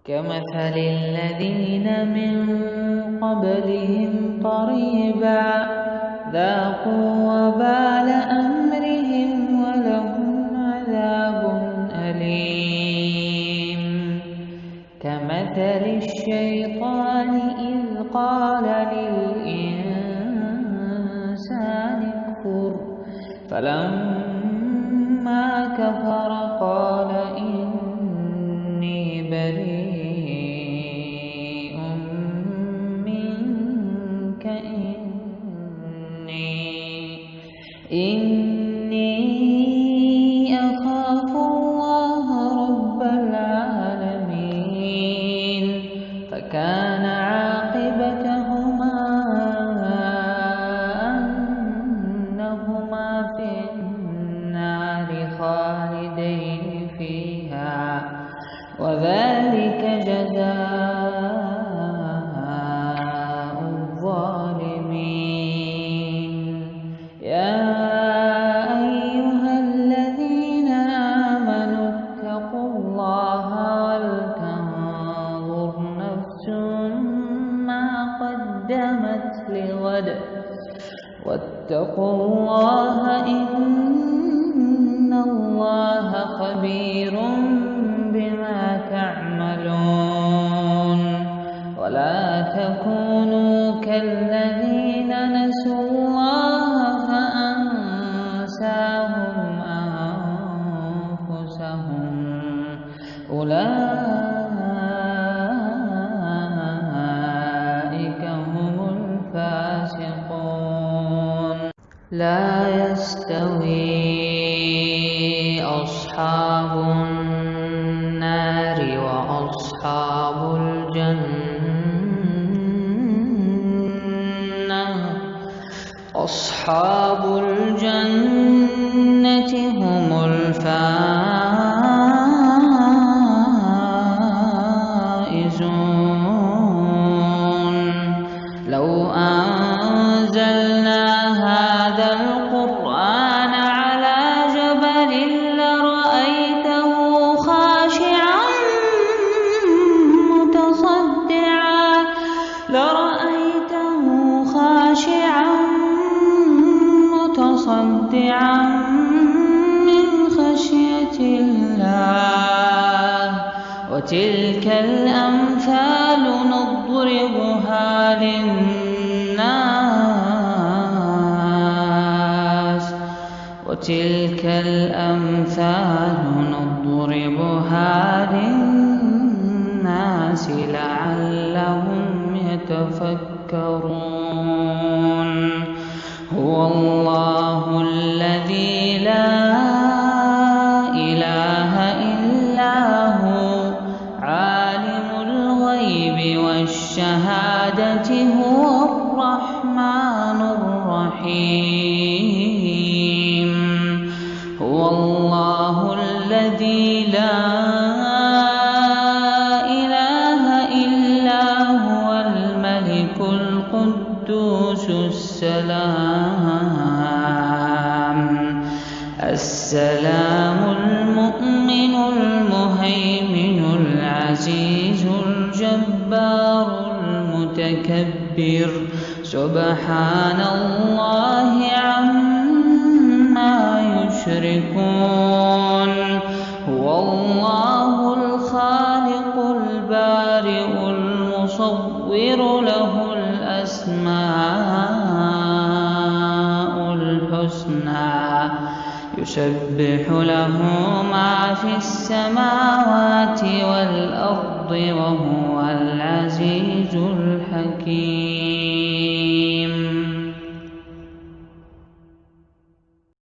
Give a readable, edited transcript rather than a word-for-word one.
كمثل الذين من قبلهم قريبا ذاقوا وبال أمرهم ولهم عذاب أليم. كمثل الشيطان إذ قال للإنسان اكفر فلما كفر قال إني بريء منك إني أخاف الله رب العالمين. فكان عاقبتهما أنهما في النار خالدين فيها وذلك جزاء الظالمين. يا أيها الذين آمنوا اتقوا الله ولتنظر نفس ما قدمت لغد واتقوا الله إن الله خبير بما تعملون. ولا تكونوا كالذين نسوا الله فأنساهم أنفسهم أولئك هم الفاسقون. لا يستوي أصحاب النار وأصحاب الجنة. أصحاب الجنة هم الفائزون. لو أنزلنا هذا القرآن على جبل لرأيته خاشعا متصدعا من خشية الله. وتلك الأمثال نضربها للناس لعلهم يتفكرون. هو الله الذي لا إله إلا هو عالم الغيب والشهادة هو الرحمن الرحيم. هو الله الذي لا إله إلا هو الملك القدوس السلام المؤمن المهيمن العزيز الجبار المتكبر. سبحان الله عما يشركون. هو الله الخالق البارئ المصور له الأسماء الحسنى يسبح له ما في السماوات والأرض وهو العزيز الحكيم.